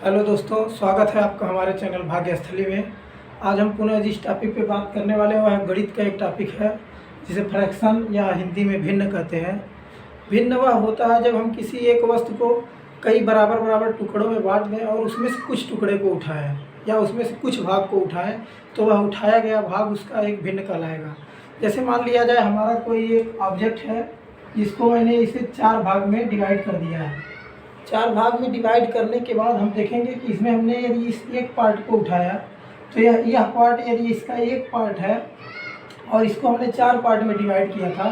Hello दोस्तों, स्वागत है आपका हमारे चैनल भाग्यस्थली में। आज हम पुनः जिस टॉपिक पे बात करने वाले हैं वह गणित का एक टॉपिक है जिसे फ्रैक्शन या हिंदी में भिन्न कहते हैं। भिन्न वह होता है जब हम किसी एक वस्तु को कई बराबर बराबर टुकड़ों में बांट दें और उसमें से कुछ टुकड़े को उठाएं या उसमें से कुछ भाग को उठाएं तो वह उठाया गया भाग उसका एक भिन्न कहलाएगा। जैसे मान लिया जाए हमारा कोई एक ऑब्जेक्ट है जिसको मैंने इसे 4 भाग में डिवाइड कर दिया है। 4 भाग में डिवाइड करने के बाद हम देखेंगे कि इसमें हमने यदि इस एक पार्ट को उठाया तो यह पार्ट यदि इसका एक पार्ट है और इसको हमने 4 पार्ट में डिवाइड किया था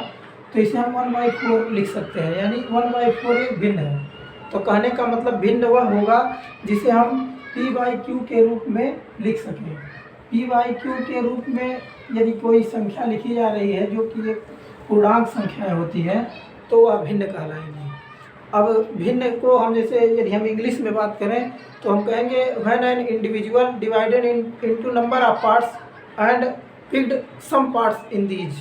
तो इसे हम 1/4 लिख सकते हैं, यानी 1/4 एक भिन्न है। तो कहने का मतलब भिन्न वह होगा जिसे हम p/q के रूप में लिख सकें। p/q के रूप में यदि कोई संख्या लिखी जा रही है जो कि एक पूर्णांक संख्या होती है तो वह भिन्न कहलाएगी। अब भिन्न को हम जैसे यदि हम इंग्लिश में बात करें तो हम कहेंगे when an individual divided into number of parts and picked some parts in these.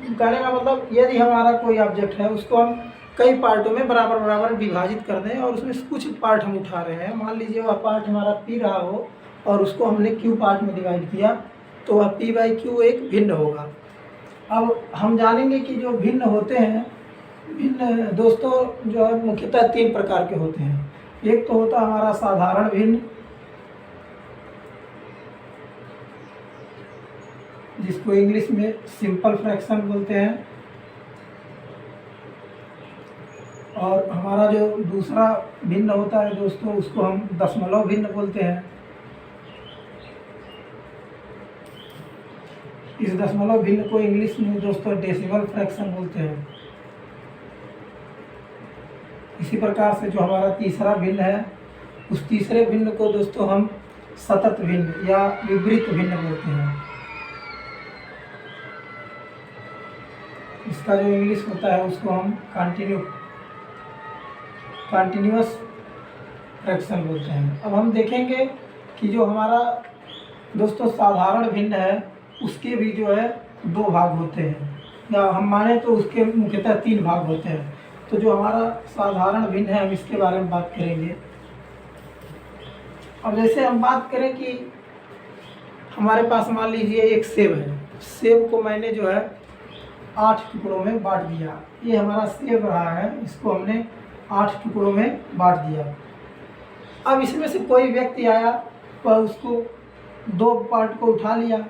कहने का मतलब यदि हमारा कोई ऑब्जेक्ट है उसको हम कई पार्टों में बराबर बराबर विभाजित कर दें और उसमें से कुछ पार्ट हम उठा रहे हैं। मान लीजिए वह पार्ट हमारा पी रहा हो और उसको हमने क्यू पार्ट में डिवाइड किया तो वह p/q एक भिन्न होगा। अब हम जानेंगे कि जो भिन्न होते हैं, भिन्न दोस्तों जो है मुख्यतः 3 प्रकार के होते हैं। एक तो होता है हमारा साधारण भिन्न, जिसको इंग्लिश में सिंपल फ्रैक्शन बोलते हैं, और हमारा जो दूसरा भिन्न होता है दोस्तों उसको हम दशमलव भिन्न बोलते हैं। इस दशमलव भिन्न को इंग्लिश में दोस्तों डेसिमल फ्रैक्शन बोलते हैं। इसी प्रकार से जो हमारा तीसरा भिन्न है उस तीसरे भिन्न को दोस्तों हम सतत भिन्न या विपरीत भिन्न बोलते हैं। इसका जो इंग्लिश होता है उसको हम कंटिन्यूअस फ्रैक्शन बोलते हैं। अब हम देखेंगे कि जो हमारा दोस्तों साधारण भिन्न है उसके भी जो है 2 भाग होते हैं, या हम माने तो उसके मुख्यतः 3 भाग होते हैं। तो जो हमारा साधारण भिन्न है हम इसके बारे में बात करेंगे। अब जैसे हम बात करें कि हमारे पास मान लीजिए एक सेब है, सेब को मैंने जो है 8 टुकड़ों में बांट दिया। ये हमारा सेब रहा है, इसको हमने 8 टुकड़ों में बांट दिया। अब इसमें से कोई व्यक्ति आया वह उसको 2 पार्ट को उठा लिया।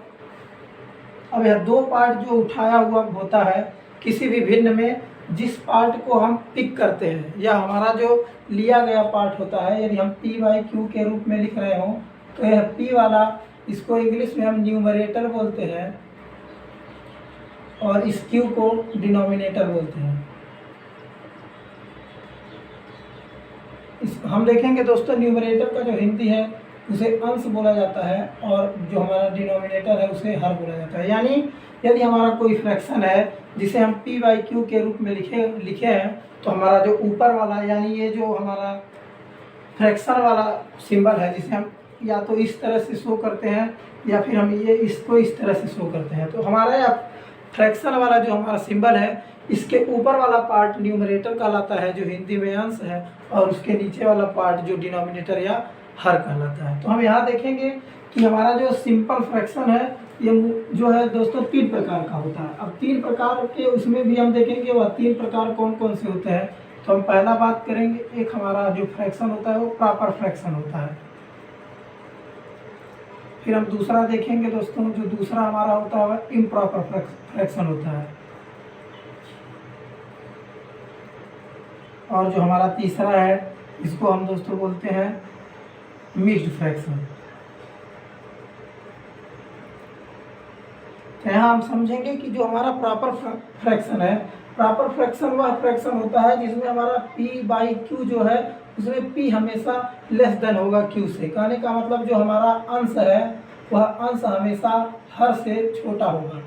अब यह 2 पार्ट जो उठाया हुआ होता है किसी भी भिन्न में जिस पार्ट को हम पिक करते हैं या हमारा जो लिया गया पार्ट होता है, यदि हम p/q के रूप में लिख रहे हों तो यह p वाला, इसको इंग्लिश में हम न्यूमरेटर बोलते हैं और इस q को डिनोमिनेटर बोलते हैं। हम देखेंगे दोस्तों न्यूमरेटर का जो हिंदी है उसे अंश बोला जाता है और जो हमारा डिनोमिनेटर है उसे हर बोला जाता है। यानी यदि हमारा कोई फ्रैक्शन है जिसे हम p/q के रूप में लिखे हैं तो हमारा जो ऊपर वाला यानी ये जो हमारा फ्रैक्शन वाला सिंबल है जिसे हम या तो इस तरह से शो करते हैं या फिर हम ये इसको इस तरह से शो करते हैं। तो हमारा यह फ्रैक्शन वाला जो हमारा सिंबल है इसके ऊपर वाला पार्ट न्यूमरेटर कहलाता है जो हिंदी में अंश है, और उसके नीचे वाला पार्ट जो डिनोमिनेटर या हर कहलाता है। तो हम यहाँ देखेंगे कि हमारा जो सिंपल फ्रैक्शन है ये जो है दोस्तों 3 प्रकार का होता है। अब 3 प्रकार के उसमें भी हम देखेंगे वह 3 प्रकार कौन कौन से होते हैं। तो हम पहला बात करेंगे, एक हमारा जो फ्रैक्शन होता है वो प्रॉपर फ्रैक्शन होता है। फिर हम दूसरा देखेंगे दोस्तों, जो दूसरा हमारा होता है वह इम्प्रॉपर फ्रैक्शन होता है। और जो हमारा तीसरा है इसको हम दोस्तों बोलते हैं मिक्स्ड फ्रैक्शन। तो यहाँ हम समझेंगे कि जो हमारा प्रॉपर फ्रैक्शन है, प्रॉपर फ्रैक्शन वह फ्रैक्शन होता है जिसमें हमारा p/q जो है उसमें p हमेशा लेस देन होगा q से। कहने का मतलब जो हमारा अंश है वह अंश हमेशा हर से छोटा होगा।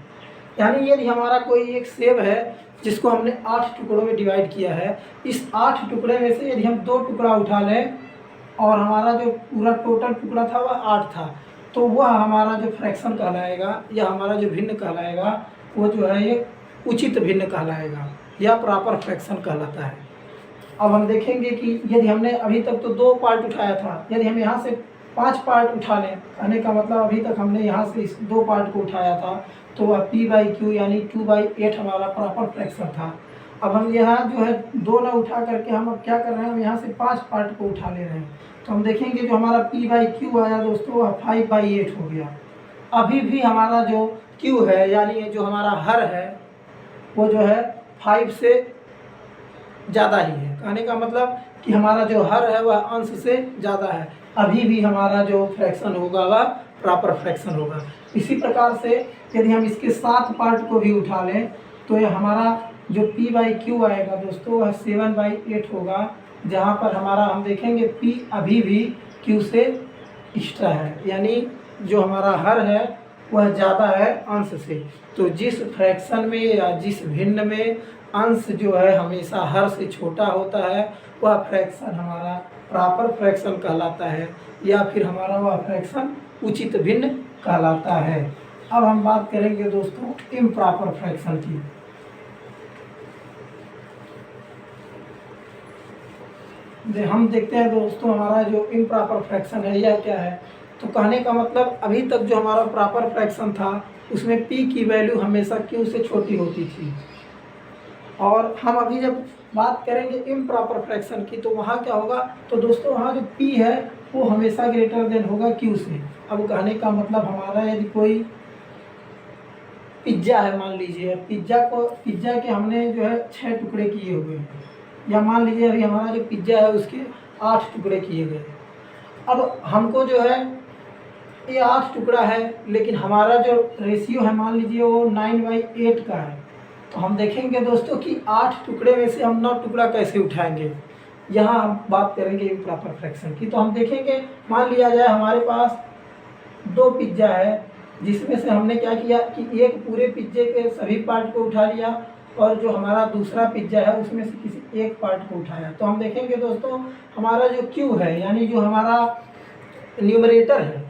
यानी यदि हमारा कोई एक सेब है जिसको हमने 8 टुकड़ों में डिवाइड किया है, इस 8 टुकड़े में से यदि हम 2 टुकड़ा उठा लें और हमारा जो पूरा टोटल टुकड़ा था वह 8 था, तो वह हमारा जो फ्रैक्शन कहलाएगा या हमारा जो भिन्न कहलाएगा वो जो है ये उचित भिन्न कहलाएगा या प्रॉपर फ्रैक्शन कहलाता है। अब हम देखेंगे कि यदि हमने अभी तक तो 2 पार्ट उठाया था, यदि हम यहाँ से 5 पार्ट उठा लें, कहने का मतलब अभी तक हमने यहाँ से इस 2 पार्ट को उठाया था, तो वह p/q यानी 2/8 हमारा प्रॉपर फ्रैक्शन था। अब हम यहाँ जो है 2 ना उठा करके हम अब क्या कर रहे हैं, हम यहाँ से 5 पार्ट को उठा ले रहे हैं। तो हम देखेंगे जो हमारा p/q आया दोस्तों वह 5/8 हो गया। अभी भी हमारा जो q है यानी जो हमारा हर है वो जो है 5 से ज़्यादा ही है। कहने का मतलब कि हमारा जो हर है वह अंश से ज़्यादा है, अभी भी हमारा जो फ्रैक्शन होगा वह प्रॉपर फ्रैक्शन होगा। इसी प्रकार से यदि हम इसके 7 पार्ट को भी उठा लें तो ये हमारा जो p/q आएगा दोस्तों वह 7/8 होगा, जहाँ पर हमारा हम देखेंगे p अभी भी q से एक्स्ट्रा है, यानी जो हमारा हर है वह ज़्यादा है अंश से। तो जिस फ्रैक्शन में या जिस भिन्न में अंश जो है हमेशा हर से छोटा होता है वह फ्रैक्शन हमारा प्रॉपर फ्रैक्शन कहलाता है, या फिर हमारा वह फ्रैक्शन उचित भिन्न कहलाता है। अब हम बात करेंगे दोस्तों इम्प्रॉपर फ्रैक्शन की। हम देखते हैं दोस्तों हमारा जो इम्प्रॉपर फ्रैक्शन है यह क्या है। तो कहने का मतलब अभी तक जो हमारा प्रॉपर फ्रैक्शन था उसमें p की वैल्यू हमेशा q से छोटी होती थी, और हम अभी जब बात करेंगे इम्प्रॉपर फ्रैक्शन की तो वहाँ क्या होगा, तो दोस्तों वहाँ जो p है वो हमेशा ग्रेटर देन होगा q से। अब कहने का मतलब हमारा यदि कोई पिज्ज़ा है, मान लीजिए पिज्ज़ा के हमने जो है 6 टुकड़े किए हुए हैं, या मान लीजिए अभी हमारा जो पिज्ज़ा है उसके 8 टुकड़े किए गए। अब हमको जो है ये 8 टुकड़ा है, लेकिन हमारा जो रेशियो है मान लीजिए वो 9/8 का है। तो हम देखेंगे दोस्तों कि 8 टुकड़े में से हम 9 टुकड़ा कैसे उठाएंगे। यहाँ हम बात करेंगे इम्प्रॉपर फ्रैक्शन की। तो हम देखेंगे मान लिया जाए हमारे पास 2 पिज्ज़ा है, जिसमें से हमने क्या किया कि एक पूरे पिज्जे के सभी पार्ट को उठा लिया, और जो हमारा दूसरा पिज्ज़ा है उसमें से किसी एक पार्ट को उठाया। तो हम देखेंगे दोस्तों हमारा जो q है यानी जो हमारा न्यूमरेटर है,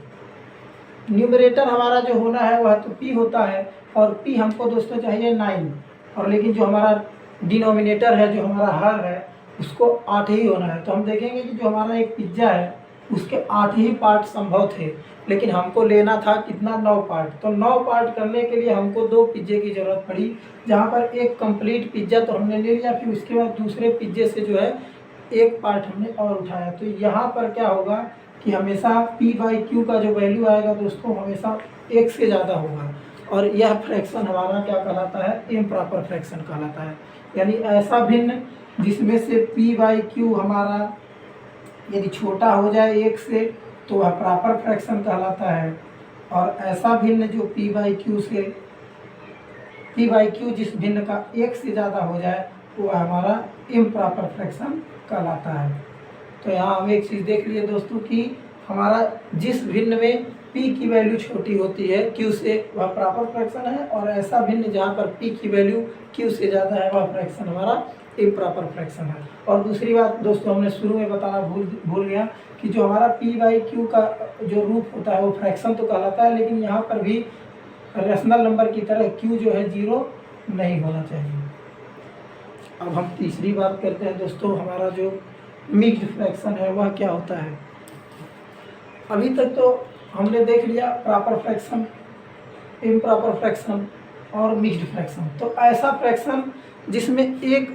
न्यूमरेटर हमारा जो होना है वह तो p होता है, और p हमको दोस्तों चाहिए 9, और लेकिन जो हमारा डिनोमिनेटर है जो हमारा हर है उसको 8 ही होना है। तो हम देखेंगे कि जो हमारा एक पिज्ज़ा है उसके 8 ही पार्ट संभव थे, लेकिन हमको लेना था कितना 9 पार्ट। तो 9 पार्ट करने के लिए हमको 2 पिज्जे की ज़रूरत पड़ी, जहाँ पर एक कंप्लीट पिज्ज़ा तो हमने ले लिया, फिर उसके बाद दूसरे पिज्जे से जो है एक पार्ट हमने और उठाया। तो यहाँ पर क्या होगा कि हमेशा p/q का जो वैल्यू आएगा दोस्तों हमेशा 1 से ज़्यादा होगा, और यह फ्रैक्शन हमारा क्या कहलाता है, इम्प्रॉपर फ्रैक्शन कहलाता है। यानी ऐसा भिन्न जिसमें से p/q हमारा यदि छोटा हो जाए 1 से तो वह प्रॉपर फ्रैक्शन कहलाता है, और ऐसा भिन्न जो p/q जिस भिन्न का 1 से ज़्यादा हो जाए वो हमारा इम्प्रॉपर फ्रैक्शन कहलाता है। तो यहाँ हम एक चीज़ देख लिए दोस्तों कि हमारा जिस भिन्न में p की वैल्यू छोटी होती है q से वह प्रॉपर फ्रैक्शन है, और ऐसा भिन्न जहाँ पर p की वैल्यू q से ज़्यादा है वह फ्रैक्शन हमारा इम्प्रॉपर फ्रैक्शन है। और दूसरी बात दोस्तों हमने शुरू में बताना भूल गया कि जो हमारा p/q का जो रूप होता है वो फ्रैक्शन तो कहलाता है, लेकिन यहाँ पर भी रेशनल नंबर की तरह q जो है 0 नहीं होना चाहिए। अब हम तीसरी बात करते हैं दोस्तों, हमारा जो मिक्स्ड फ्रैक्शन है वह क्या होता है। अभी तक तो हमने देख लिया प्रॉपर फ्रैक्शन, इम्प्रॉपर फ्रैक्शन और मिक्स्ड फ्रैक्शन। तो ऐसा फ्रैक्शन जिसमें एक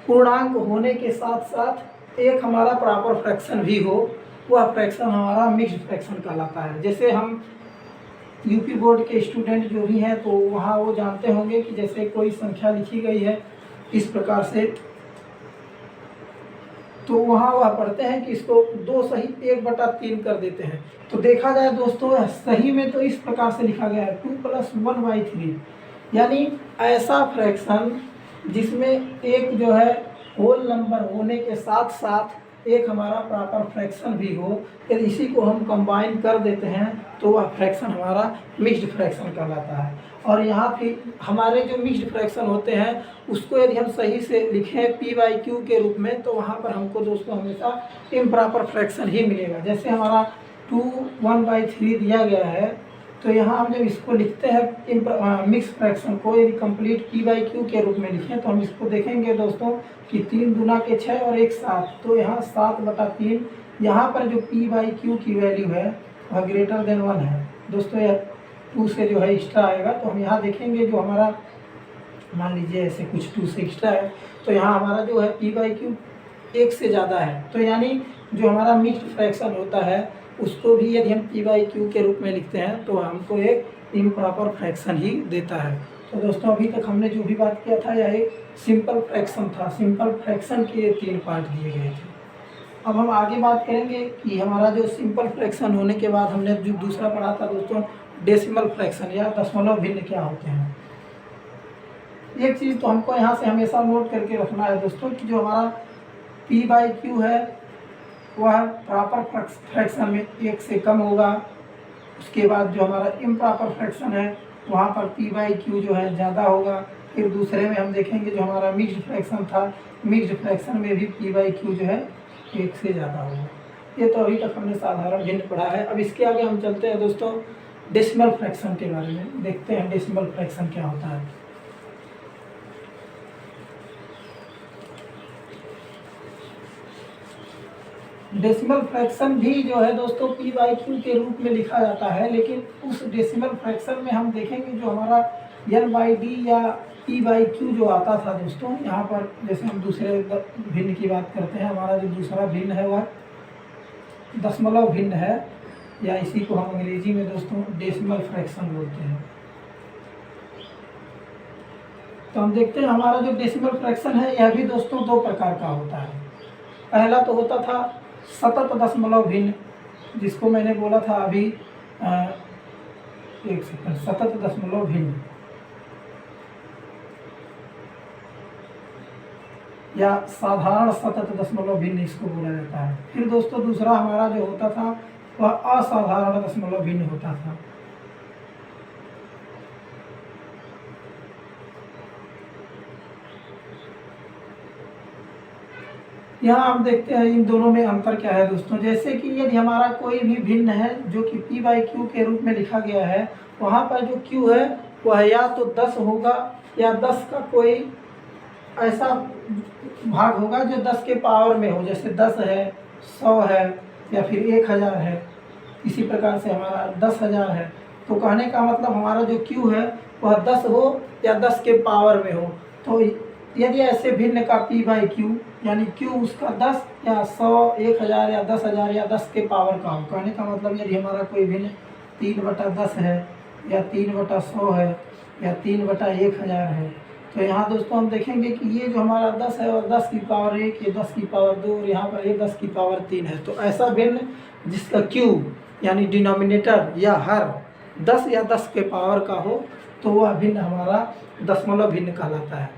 पूर्णांक होने के साथ साथ एक हमारा प्रॉपर फ्रैक्शन भी हो, वह फ्रैक्शन हमारा मिक्स्ड फ्रैक्शन कहलाता है। जैसे हम यूपी बोर्ड के स्टूडेंट जो भी हैं तो वहाँ वो जानते होंगे कि जैसे कोई संख्या लिखी गई है इस प्रकार से, तो वहाँ वह पढ़ते हैं कि इसको 2 सही 1/3 कर देते हैं। तो देखा जाए दोस्तों सही में तो इस प्रकार से लिखा गया है 2 + 1/3, यानी ऐसा फ्रैक्शन जिसमें एक जो है होल नंबर होने के साथ साथ एक हमारा प्रॉपर फ्रैक्शन भी हो, यदि इसी को हम कंबाइन कर देते हैं तो वह फ्रैक्शन हमारा मिक्स्ड फ्रैक्शन कहलाता है। और यहाँ फिर हमारे जो मिक्स्ड फ्रैक्शन होते हैं उसको यदि हम सही से लिखें p/q के रूप में तो वहाँ पर हमको दोस्तों हमेशा इम्प्रॉपर फ्रैक्शन ही मिलेगा। जैसे हमारा 2 1/3 दिया गया है, तो यहाँ हम जब इसको लिखते हैं मिक्स फ्रैक्शन को, यदि कंप्लीट पी बाई क्यू के रूप में लिखें तो हम इसको देखेंगे दोस्तों कि 3 दूना के 6 और 1 7, तो यहाँ 7/3। यहाँ पर जो पी बाई क्यू की वैल्यू है वह ग्रेटर देन 1 है दोस्तों, यह 2 से जो है एक्स्ट्रा आएगा। तो हम यहाँ देखेंगे जो हमारा मान लीजिए ऐसे कुछ 2 से एक्स्ट्रा है, तो यहाँ हमारा जो है पी बाई क्यू 1 से ज़्यादा है, तो यानी जो हमारा मिक्स्ड फ्रैक्शन होता है उसको भी यदि हम पी बाई क्यू के रूप में लिखते हैं तो हमको एक इम्प्रॉपर फ्रैक्शन ही देता है। तो दोस्तों अभी तक हमने जो भी बात किया था यह एक सिंपल फ्रैक्शन था। सिंपल फ्रैक्शन के ये 3 पार्ट दिए गए थे। अब हम आगे बात करेंगे कि हमारा जो सिंपल फ्रैक्शन होने के बाद हमने जो दूसरा पढ़ा था दोस्तों डेसिमल फ्रैक्शन या दशमलव भिन्न क्या होते हैं। एक चीज़ तो हमको यहाँ से हमेशा नोट करके रखना है दोस्तों कि जो हमारा पी बाई क्यू है वह प्रॉपर फ्रैक्शन में 1 से कम होगा। उसके बाद जो हमारा इम्प्रॉपर फ्रैक्शन है वहाँ पर पी बाई क्यू जो है ज़्यादा होगा। फिर दूसरे में हम देखेंगे जो हमारा मिक्स्ड फ्रैक्शन था, मिक्स्ड फ्रैक्शन में भी पी बाई क्यू जो है 1 से ज़्यादा होगा। ये तो अभी तक हमने साधारण भिन्न पढ़ा है। अब इसके आगे हम चलते हैं दोस्तों डेसिमल फ्रैक्शन के बारे में, देखते हैं डेसिमल फ्रैक्शन क्या होता है। डेसिमल फ्रैक्शन भी जो है दोस्तों पी बाई क्यू के रूप में लिखा जाता है, लेकिन उस डेसिमल फ्रैक्शन में हम देखेंगे जो हमारा एन बाई डी या पी बाई क्यू जो आता था दोस्तों, यहाँ पर जैसे हम दूसरे भिन्न की बात करते हैं, हमारा जो दूसरा भिन्न है वह दशमलव भिन्न है, या इसी को हम अंग्रेजी में दोस्तों डेसिमल फ्रैक्शन बोलते हैं। तो हम देखते हैं हमारा जो डेसिमल फ्रैक्शन है यह भी दोस्तों 2 प्रकार का होता है। पहला तो होता था सतत दशमलव भिन्न, जिसको मैंने बोला था अभी एक सेकंड, सतत दशमलव भिन्न या साधारण सतत दशमलव भिन्न इसको बोला जाता है। फिर दोस्तों दूसरा हमारा जो होता था वह असाधारण दशमलव भिन्न होता था। यहाँ आप देखते हैं इन दोनों में अंतर क्या है दोस्तों। जैसे कि यदि हमारा कोई भी भिन्न है जो कि पी बाई क्यू के रूप में लिखा गया है, वहाँ पर जो क्यू है वह या तो 10 होगा या 10 का कोई ऐसा भाग होगा जो 10 के पावर में हो, जैसे 10 है, 100 है या फिर 1000 है। इसी प्रकार से हमारा 10,000 है। तो कहने का मतलब हमारा जो क्यू है वह 10 हो या 10 के पावर में हो। तो यदि ऐसे भिन्न का पी बाई क्यू यानी क्यू उसका 10 या 100, 1000 या 10,000 या 10 के पावर का हो, कहने का मतलब यदि हमारा कोई भिन्न 3/10 है या 3/100 है या 3/1000 है, तो यहाँ दोस्तों हम देखेंगे कि ये जो हमारा 10 है और 10 की पावर 1, ये 10 की पावर 2 और यहाँ पर ये 10 की पावर 3 है। तो ऐसा भिन्न जिसका क्यू यानी डिनोमिनेटर या हर 10 या 10 के पावर का हो तो वह भिन्न हमारा दशमलव भिन्न कहलाता है।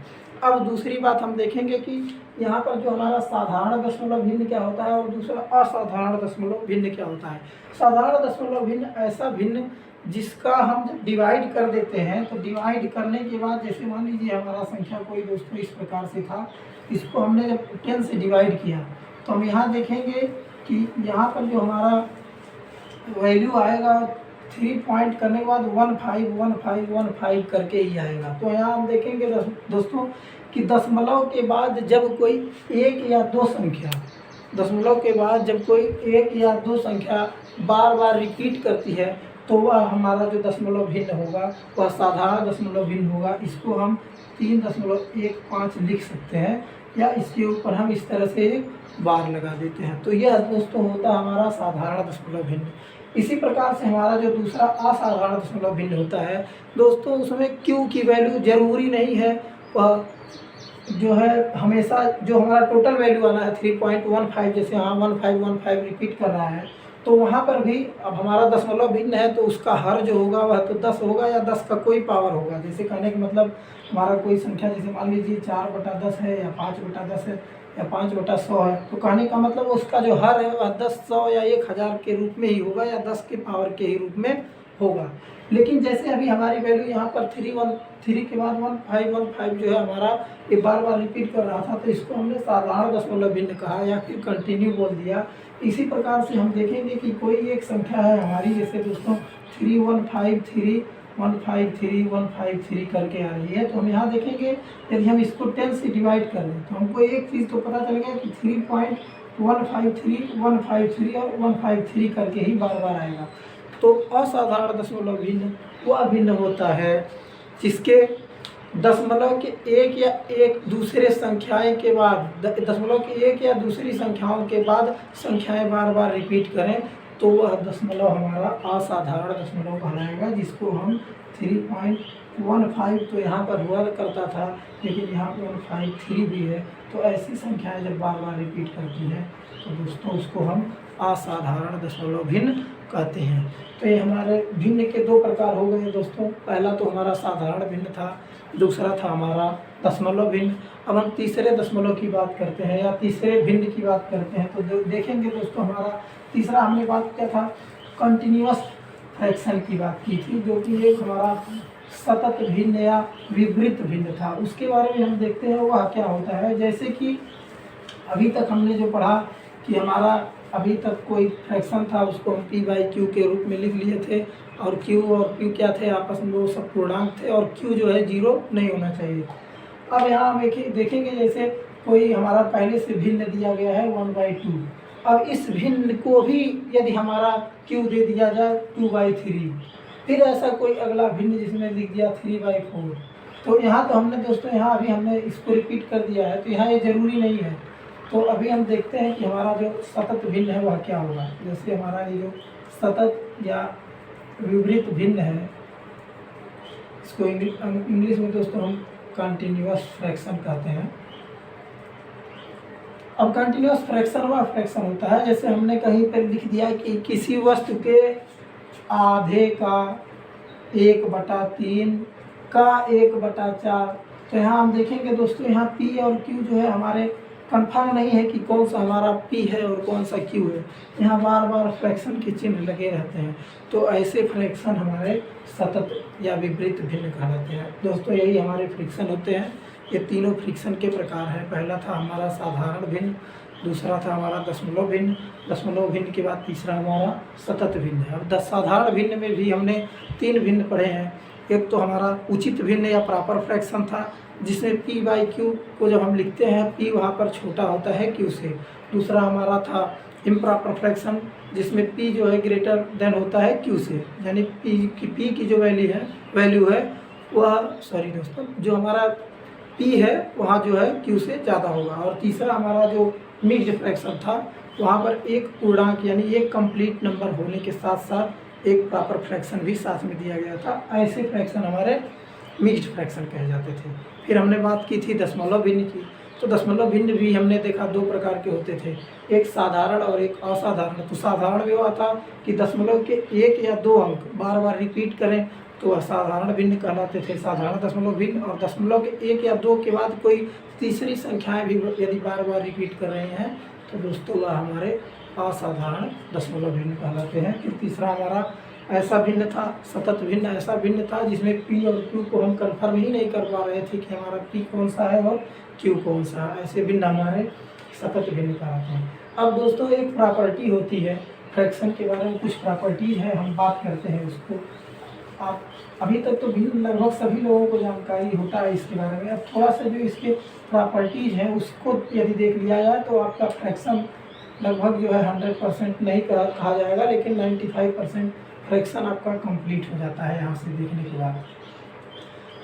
अब दूसरी बात हम देखेंगे कि यहाँ पर जो हमारा साधारण दशमलव भिन्न क्या होता है और दूसरा असाधारण दशमलव भिन्न क्या होता है। साधारण दशमलव भिन्न ऐसा भिन्न जिसका हम जब डिवाइड कर देते हैं तो डिवाइड करने के बाद जैसे मान लीजिए हमारा संख्या कोई दोस्तों इस प्रकार से था, इसको हमने जब 10 से डिवाइड किया तो हम यहाँ देखेंगे कि यहाँ पर जो हमारा वैल्यू आएगा 3 पॉइंट करने के बाद 151515 करके ही आएगा। तो यहाँ हम देखेंगे दोस्तों कि दशमलव के बाद जब कोई 1 या 2 संख्या, दशमलव के बाद जब कोई 1 या 2 संख्या बार बार रिपीट करती है तो वह हमारा जो दशमलव भिन्न होगा वह साधारण दशमलव भिन्न होगा। इसको हम 3.15 लिख सकते हैं या इसके ऊपर हम इस तरह से एक बार लगा देते हैं। तो यह दोस्तों होता है हमारा साधारण दशमलव भिन्न। इसी प्रकार से हमारा जो दूसरा असाधारण दशमलव भिन्न होता है दोस्तों, उसमें क्यू की वैल्यू जरूरी नहीं है, वह जो है हमेशा जो हमारा टोटल वैल्यू आना है 3.15, जैसे यहाँ 1515 रिपीट कर रहा है तो वहाँ पर भी अब हमारा दशमलव भिन्न है तो उसका हर जो होगा वह तो 10 होगा या 10 का कोई पावर होगा। जैसे कहने का मतलब हमारा कोई संख्या जैसे मान लीजिए 4/10 है या 5/10 है या 5/100 है, तो कहने का मतलब उसका जो हर है वह 10, 100 या 1000 के रूप में ही होगा या 10 के पावर के ही रूप में होगा। लेकिन जैसे अभी हमारी वैल्यू यहाँ पर 3 के बाद 1515 जो है हमारा ये बार बार रिपीट कर रहा था, तो इसको हमने साधारण दशमलव भिन्न कहा या फिर कंटिन्यू बोल दिया। इसी प्रकार से हम देखेंगे कि कोई एक संख्या है हमारी, जैसे दोस्तों 153 153 153 करके आ रही है। तो हम यहाँ देखेंगे यदि हम इसको 10 से डिवाइड कर दें तो हमको एक चीज़ तो पता चल गया कि 3.153 153 और 153 करके ही बार बार आएगा। तो असाधारण दशमलव भिन्न वह भिन्न होता है जिसके दशमलव के एक या एक दूसरे संख्याएं के बाद दशमलव के एक या दूसरी संख्याओं के बाद संख्याएं बार बार रिपीट करें तो वह दशमलव हमारा असाधारण दशमलव कहलाएगा, जिसको हम 3.15 तो यहाँ पर हुआ करता था लेकिन यहाँ पर 153 भी है। तो ऐसी संख्याएं जब बार बार रिपीट करती हैं तो दोस्तों उसको हम असाधारण दशमलव भिन्न कहते हैं। तो ये हमारे भिन्न के दो प्रकार हो गए दोस्तों। पहला तो हमारा साधारण भिन्न था, दूसरा था हमारा दशमलव भिन्न। अब हम तीसरे दशमलव की बात करते हैं या तीसरे भिन्न की बात करते हैं। तो देखेंगे दोस्तों हमारा तीसरा हमने बात किया था कंटिन्यूअस फ्रैक्शन की बात की थी, जो कि एक हमारा सतत भिन्न या विपरीत भिन्न था। उसके बारे में हम देखते हैं वह क्या होता है। जैसे कि अभी तक हमने जो पढ़ा कि हमारा अभी तक कोई फ्रैक्शन था उसको हम p/q के रूप में लिख लिए थे और q और p क्या थे, आपस में वो सब पूर्णांक थे और q जो है 0 नहीं होना चाहिए। अब यहाँ हम देखेंगे जैसे कोई हमारा पहले से भिन्न दिया गया है 1/2। अब इस भिन्न को भी यदि हमारा q दे दिया जाए 2/3, फिर ऐसा कोई अगला भिन्न जिसमें लिख दिया 3/4। तो यहाँ तो हमने दोस्तों यहाँ अभी हमने इसको रिपीट कर दिया है, तो यहाँ ये ज़रूरी नहीं है। तो अभी हम देखते हैं कि हमारा जो सतत भिन्न है वह क्या होगा। जैसे हमारा ये जो सतत या विपरीत भिन्न है इसको इंग्लिश में दोस्तों हम कंटिन्यूअस फ्रैक्शन कहते हैं। अब कंटिन्यूअस फ्रैक्शन वह फ्रैक्शन होता है जैसे हमने कहीं पर लिख दिया कि किसी वस्तु के आधे का 1/3 का 1/4। तो यहाँ हम देखेंगे दोस्तों यहाँ p और q जो है हमारे कंफर्म नहीं है कि कौन सा हमारा p है और कौन सा q है। यहाँ बार बार फ्रैक्शन के चिन्ह लगे रहते हैं। तो ऐसे फ्रैक्शन हमारे सतत या विपरीत भिन्न कहलाते हैं। दोस्तों यही हमारे फ्रिक्शन होते हैं। ये तीनों फ्रिक्शन के प्रकार हैं। पहला था हमारा साधारण भिन्न, दूसरा था हमारा दशमलव भिन्न, दशमलव भिन्न के बाद तीसरा हमारा सतत भिन्न है। अब साधारण भिन्न में भी हमने 3 भिन्न पढ़े हैं। एक तो हमारा उचित भिन्न या प्रॉपर फ्रैक्शन था जिसमें p/q को जब हम लिखते हैं p वहाँ पर छोटा होता है q से। दूसरा हमारा था इम्प्रॉपर फ्रैक्शन जिसमें p जो है ग्रेटर देन होता है q से, यानी p की जो वैल्यू है वह दोस्तों जो हमारा p है वहाँ जो है q से ज़्यादा होगा। और तीसरा हमारा जो मिक्स्ड फ्रैक्शन था वहाँ पर एक पूर्णांक यानी एक कंप्लीट नंबर होने के साथ साथ एक प्रॉपर फ्रैक्शन भी साथ में दिया गया था। ऐसे फ्रैक्शन हमारे मिक्स्ड फ्रैक्शन कहे जाते थे। फिर हमने बात की थी दशमलव भिन्न की। तो दशमलव भिन्न भी हमने देखा 2 प्रकार के होते थे, एक साधारण और एक असाधारण। तो साधारण में हुआ था कि दशमलव के 1 या 2 अंक बार बार रिपीट करें तो असाधारण भिन्न कहलाते थे, साधारण दशमलव भिन्न। और दशमलव के 1 या 2 के बाद कोई तीसरी संख्याएं भी यदि बार बार रिपीट कर रहे हैं तो दोस्तों वह हमारे असाधारण दशमलव भिन्न कहलाते हैं। फिर तीसरा हमारा ऐसा भिन्न था सतत भिन्न। ऐसा भिन्न था जिसमें p और q को हम कन्फर्म ही नहीं कर पा रहे थे कि हमारा p कौन सा है और q कौन सा है। ऐसे भिन्न हमारे सतत भिन्न कहलाते हैं। अब दोस्तों एक प्रॉपर्टी होती है फ्रैक्शन के बारे में, कुछ प्रॉपर्टीज है, हम बात करते हैं उसको। आप अभी तक तो भिन्न लगभग सभी लोगों को जानकारी होता है इसके बारे में। अब थोड़ा सा जो इसके प्रॉपर्टीज हैं उसको यदि देख लिया जाए तो आपका फ्रैक्शन लगभग जो है 100% नहीं कहा जाएगा, लेकिन 95% फ्रैक्शन आपका कंप्लीट हो जाता है। यहाँ से देखने के बाद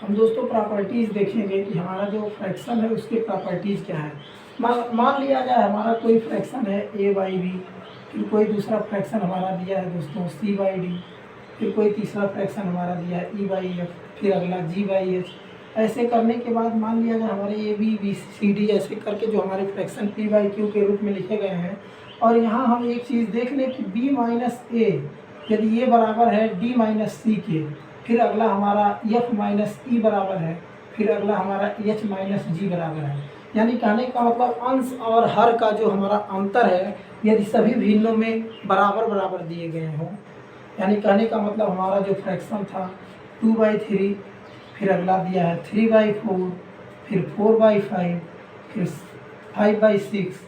हम दोस्तों प्रॉपर्टीज़ देखेंगे कि हमारा जो फ्रैक्शन है उसके प्रॉपर्टीज़ क्या है। मान लिया जाए हमारा कोई फ्रैक्शन है a/b, फिर कोई दूसरा फ्रैक्शन हमारा दिया है दोस्तों c/d, फिर कोई तीसरा फ्रैक्शन हमारा दिया है e/f, फिर अगला g/h। ऐसे करने के बाद मान लिया जाए हमारे a b b c d ऐसे करके जो हमारे फ्रैक्शन p/q के रूप में लिखे गए हैं। और यहाँ हम एक चीज़ देख लें कि b-a यदि ये बराबर है d-c के, फिर अगला हमारा f-e बराबर है, फिर अगला हमारा h-g बराबर है। यानी कहने का मतलब अंश और हर का जो हमारा अंतर है यदि सभी भिन्नों में बराबर बराबर दिए गए हों, यानी कहने का मतलब हमारा जो फ्रैक्शन था 2/3, फिर अगला दिया है 3/4, फिर 4/5, फिर 5/6,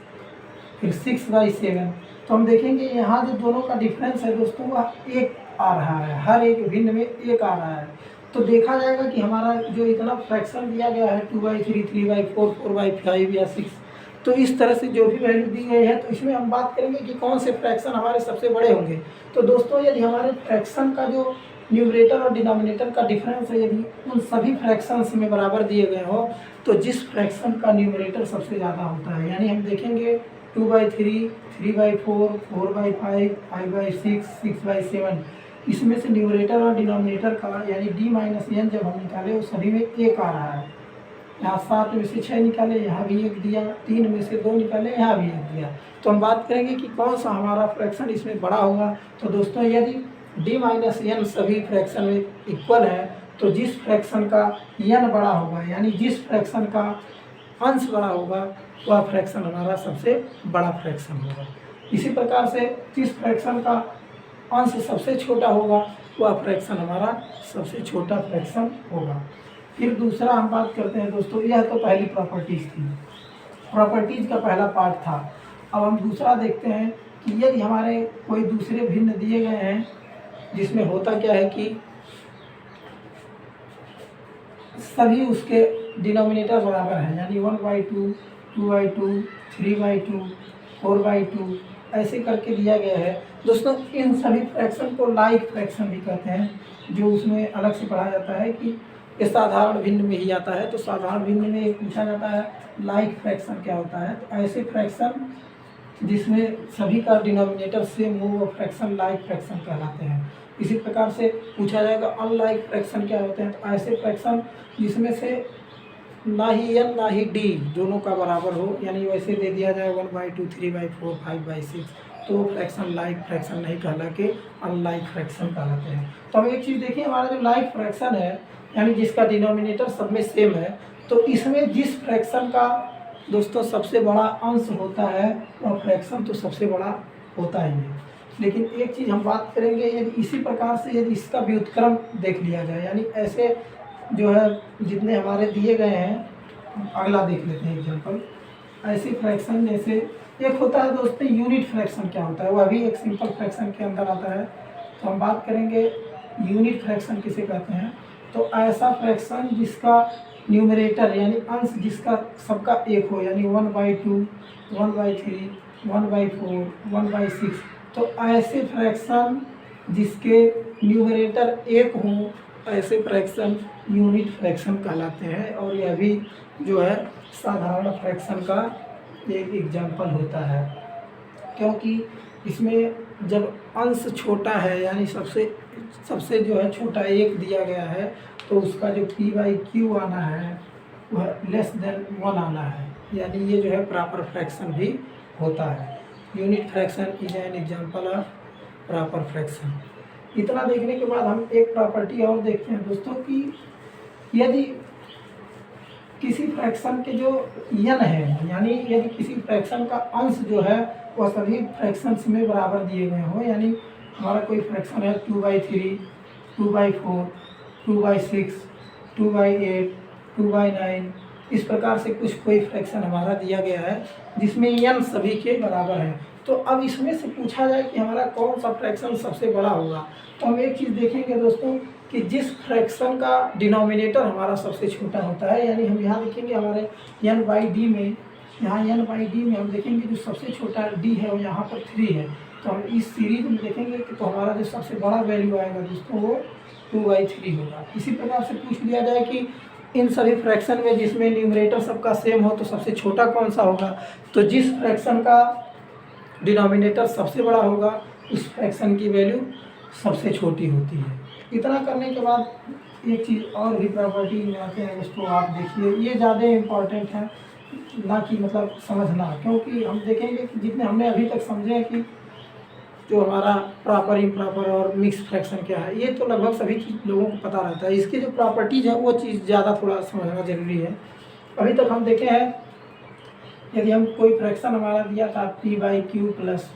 फिर 6/7। तो हम देखेंगे यहाँ जो दोनों का डिफरेंस है दोस्तों वह एक आ रहा है, हर एक भिन्न में 1 आ रहा है। तो देखा जाएगा कि हमारा जो इतना फ्रैक्शन दिया गया है 2/3, 3/4, 4/5 या 6, तो इस तरह से जो भी वैल्यू दी गई है, तो इसमें हम बात करेंगे कि कौन से फ्रैक्शन हमारे सबसे बड़े होंगे। तो दोस्तों यदि हमारे फ्रैक्शन का जो न्यूमरेटर और डिनोमिनेटर का डिफरेंस है, यदि उन सभी फ्रैक्शंस में बराबर दिए गए हो, तो जिस फ्रैक्शन का न्यूमरेटर सबसे ज़्यादा होता है, यानी हम देखेंगे 2/3, 3/4, 4/5, 5/6, 6/7, इसमें से न्यूमरेटर और डिनोमिनेटर का यानी d-n जब हम निकाले वो सभी में 1 आ रहा है। यहाँ 7 में से 6 निकाले, यहाँ भी 1 दिया, 3 में से 2 निकाले, यहाँ भी 1 दिया। तो हम बात करेंगे कि कौन सा हमारा फ्रैक्शन इसमें बड़ा होगा। तो दोस्तों यदि d-n सभी फ्रैक्शन में इक्वल है, तो जिस फ्रैक्शन का n बड़ा होगा, यानी जिस फ्रैक्शन का अंश बड़ा होगा, वह फ्रैक्शन हमारा सबसे बड़ा फ्रैक्शन होगा। इसी प्रकार से जिस फ्रैक्शन का अंश सबसे छोटा होगा, वह फ्रैक्शन हमारा सबसे छोटा फ्रैक्शन होगा। फिर दूसरा हम बात करते हैं दोस्तों, यह तो पहली प्रॉपर्टीज़ थी, प्रॉपर्टीज़ का पहला पार्ट था। अब हम दूसरा देखते हैं कि यदि हमारे कोई दूसरे भिन्न दिए गए हैं, जिसमें होता क्या है कि सभी उसके डिनोमिनेटर बराबर हैं, यानी 1/2, 2/2, 3/2, 4/2 ऐसे करके दिया गया है। दोस्तों इन सभी फ्रैक्शन को लाइक फ्रैक्शन भी कहते हैं, जो उसमें अलग से पढ़ा जाता है कि ये साधारण भिन्न में ही आता है। तो साधारण भिन्न में पूछा जाता है लाइक फ्रैक्शन क्या होता है। तो ऐसे फ्रैक्शन जिसमें सभी का डिनोमिनेटर सेम हो, वो फ्रैक्शन लाइक फ्रैक्शन कहलाते हैं। इसी प्रकार से पूछा जाएगा अनलाइक फ्रैक्शन क्या होते हैं। तो ऐसे फ्रैक्शन जिसमें से ना ही n ना ही d दोनों का बराबर हो, यानी वैसे दे दिया जाए 1/2, 3/4, 5/6, तो फ्रैक्शन लाइक फ्रैक्शन नहीं कहला के अनलाइक फ्रैक्शन कहलाते हैं। तो हम एक चीज़ देखिए, हमारा जो लाइक फ्रैक्शन है, यानी जिसका डिनोमिनेटर सब में सेम है, तो इसमें जिस फ्रैक्शन का दोस्तों सबसे बड़ा अंश होता है, वह फ्रैक्शन तो सबसे बड़ा होता ही है। लेकिन एक चीज़ हम बात करेंगे, यदि इसी प्रकार से यदि इसका व्युत्क्रम देख लिया जाए, यानी ऐसे जो है जितने हमारे दिए गए हैं, अगला देख लेते हैं एग्जाम्पल। ऐसे फ्रैक्शन जैसे एक होता है दोस्तों यूनिट फ्रैक्शन क्या होता है, वह भी एक सिंपल फ्रैक्शन के अंदर आता है। तो हम बात करेंगे यूनिट फ्रैक्शन किसे कहते हैं। तो ऐसा फ्रैक्शन जिसका न्यूमरेटर यानी अंश जिसका सबका 1 हो, यानी 1/2, 1/3, 1/4, 1/6, तो ऐसे फ्रैक्शन जिसके न्यूमरेटर 1 हो, ऐसे फ्रैक्शन यूनिट फ्रैक्शन कहलाते हैं। और यह भी जो है साधारण फ्रैक्शन का एक एग्जाम्पल होता है, क्योंकि इसमें जब अंश छोटा है, यानी सबसे जो है छोटा 1 दिया गया है, तो उसका जो p/q आना है वह <1 आना है, यानी ये जो है प्रॉपर फ्रैक्शन भी होता है। Unit fraction is an example of proper fraction. इतना देखने के बाद हम एक प्रॉपर्टी और देखते हैं दोस्तों कि यदि किसी फ्रैक्शन के जो n है, यानी यदि किसी फ्रैक्शन का अंश जो है वह सभी फ्रैक्शंस में बराबर दिए गए हो, यानी हमारा कोई फ्रैक्शन है 2/3, 2/4, 2/6, 2/8, 2/9, इस प्रकार से कोई फ्रैक्शन हमारा दिया गया है जिसमें n सभी के बराबर है। तो अब इसमें से पूछा जाए कि हमारा कौन सा फ्रैक्शन सबसे बड़ा होगा। तो हम एक चीज़ देखेंगे दोस्तों कि जिस फ्रैक्शन का डिनोमिनेटर हमारा सबसे छोटा होता है, यानी हम यहाँ देखेंगे हमारे n/d में, यहाँ n/d में हम देखेंगे जो सबसे छोटा d है वो यहाँ पर 3 है। तो हम इस सीरीज में देखेंगे कि तो हमारा जो सबसे बड़ा वैल्यू आएगा दोस्तों वो 2/3 होगा। इसी प्रकार से पूछ लिया जाए कि इन सभी फ्रैक्शन में जिसमें न्यूमरेटर सबका सेम हो, तो सबसे छोटा कौन सा होगा। तो जिस फ्रैक्शन का डिनोमिनेटर सबसे बड़ा होगा, उस फ्रैक्शन की वैल्यू सबसे छोटी होती है। इतना करने के बाद एक चीज़ और भी प्रॉपर्टी में आते हैं दोस्तों, आप देखिए ये ज़्यादा इम्पॉर्टेंट है, ना कि मतलब समझना, क्योंकि हम देखेंगे कि जितने हमने अभी तक समझे हैं कि जो हमारा प्रॉपर इम्प्रॉपर और मिक्स फ्रैक्शन क्या है, ये तो लगभग सभी लोगों को पता रहता है। इसकी जो प्रॉपर्टीज है वो चीज़ ज़्यादा थोड़ा समझना ज़रूरी है। अभी तक हम देखे हैं यदि हम कोई फ्रैक्शन हमारा दिया था p/q प्लस,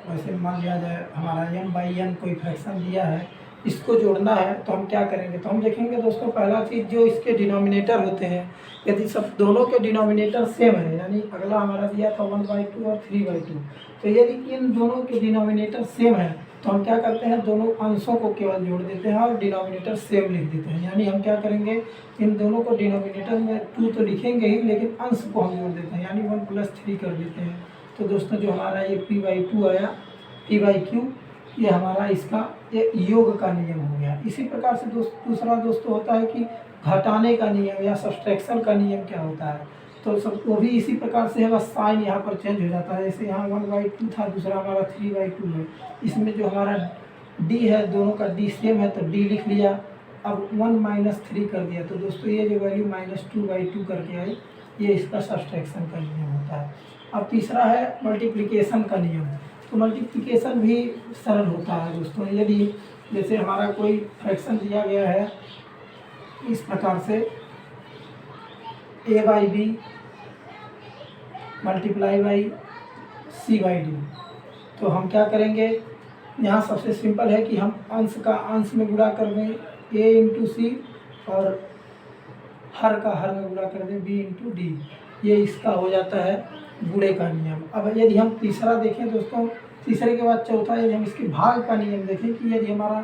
वैसे मान लिया जाए हमारा m/n कोई फ्रैक्शन दिया है, इसको जोड़ना है, तो हम क्या करेंगे। तो हम देखेंगे दोस्तों पहला चीज़ जो इसके डिनोमिनेटर होते हैं, यदि सब दोनों के डिनोमिनेटर सेम है, यानी अगला हमारा दिया था 1/2 और 3/2, तो यदि इन दोनों के डिनोमिनेटर सेम है तो हम क्या करते हैं, दोनों अंशों को केवल जोड़ देते हैं और डिनोमिनेटर सेम लिख देते हैं। यानी हम क्या करेंगे, इन दोनों को डिनोमिनेटर में 2 तो लिखेंगे ही, लेकिन अंश को हम जोड़ देते हैं, यानी 1 + 3 कर देते हैं। तो दोस्तों जो हमारा ये p/2 आया, p/q, ये हमारा इसका ये योग का नियम हो गया। इसी प्रकार से दूसरा दोस्तों होता है कि घटाने का नियम या सब्सट्रैक्शन का नियम क्या होता है, तो सब वो भी इसी प्रकार से है, बस साइन यहाँ पर चेंज हो जाता है। जैसे यहाँ 1/2 था, दूसरा हमारा 3/2 है। इसमें जो हमारा d है, दोनों का d सेम है तो d लिख लिया। अब 1 - 3 कर दिया, तो दोस्तों ये जो वैल्यू -2/2 करके आई, ये इसका सब्सट्रैक्शन का नियम होता है। अब तीसरा है मल्टीप्लिकेशन का नियम। तो मल्टीप्लिकेशन भी सरल होता है दोस्तों। यदि जैसे हमारा कोई फ्रैक्शन दिया गया है इस प्रकार से, a/b × c/d, तो हम क्या करेंगे, यहाँ सबसे सिंपल है कि हम अंश का अंश में गुणा कर दें a × c और हर का हर में गुणा कर दें b × d। ये इसका हो जाता है गुणे का नियम। अब यदि हम तीसरा देखें दोस्तों, तीसरे के बाद चौथा, यदि हम इसके भाग का नियम देखें कि यदि हमारा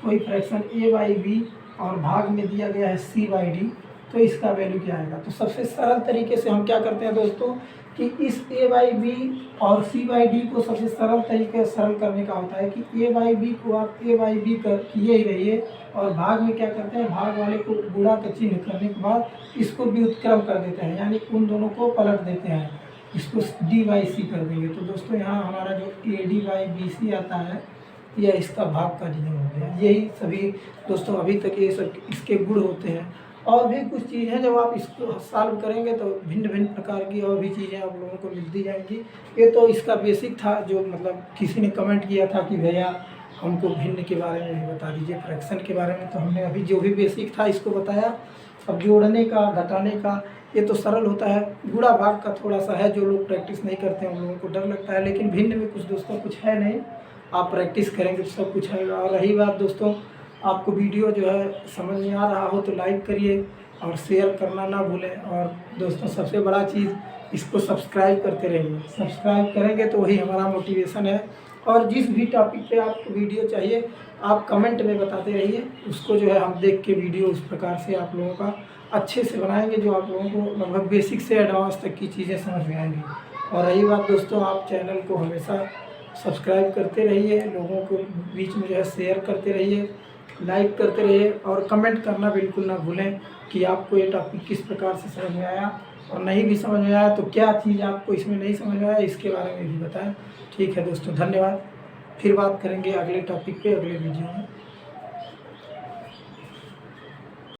कोई फ्रैक्शन a/b और भाग में दिया गया है c/d, तो इसका वैल्यू क्या आएगा। तो सबसे सरल तरीके से हम क्या करते हैं दोस्तों कि इस a/b और c/d को सबसे सरल तरीके से सरल करने का होता है कि a/b को आप a/b कर किए ही रहिए, और भाग में क्या करते हैं, भाग वाले को गुणा का चिन्ह करने के बाद इसको व्युत्क्रम कर देते हैं, यानी उन दोनों को पलट देते हैं, इसको d/c कर देंगे। तो दोस्तों यहाँ हमारा जो AD/BC आता है, यह इसका भाग का नियम हो गया। यही सभी दोस्तों अभी तक ये सब इसके गुण होते हैं। और भी कुछ चीज़ है, जब आप इसको सॉल्व करेंगे तो भिन्न भिन्न प्रकार की और भी चीज़ें आप लोगों को मिलती जाएंगी। ये तो इसका बेसिक था, जो मतलब किसी ने कमेंट किया था कि भैया हमको भिन्न के बारे में भी बता दीजिए, फ्रैक्शन के बारे में, तो हमने अभी जो भी बेसिक था इसको बताया। अब जोड़ने का, घटाने का, ये तो सरल होता है। गुणा भाग का थोड़ा सा है, जो लोग प्रैक्टिस नहीं करते हैं उन लोगों को डर लगता है, लेकिन भिन्न में कुछ दोस्तों कुछ है नहीं, आप प्रैक्टिस करेंगे तो सब कुछ है। और रही बात दोस्तों, आपको वीडियो जो है समझ में आ रहा हो तो लाइक करिए और शेयर करना ना भूलें। और दोस्तों सबसे बड़ा चीज़, इसको सब्सक्राइब करते रहिए। सब्सक्राइब करेंगे तो वही हमारा मोटिवेशन है। और जिस भी टॉपिक पे आपको वीडियो चाहिए, आप कमेंट में बताते रहिए, उसको जो है हम देख के वीडियो उस प्रकार से आप लोगों का अच्छे से बनाएंगे, जो आप लोगों को लगभग बेसिक से एडवांस तक की चीज़ें समझ में आएंगी। और रही बात दोस्तों, आप चैनल को हमेशा सब्सक्राइब करते रहिए, लोगों को बीच में जो है शेयर करते रहिए, लाइक करते रहिए, और कमेंट करना बिल्कुल ना भूलें कि आपको ये टॉपिक किस प्रकार से समझ में आया, और नहीं भी समझ में आया तो क्या चीज़ आपको इसमें नहीं समझ में आया, इसके बारे में भी बताएं। ठीक है दोस्तों, धन्यवाद। फिर बात करेंगे अगले टॉपिक पे, अगले वीडियो में।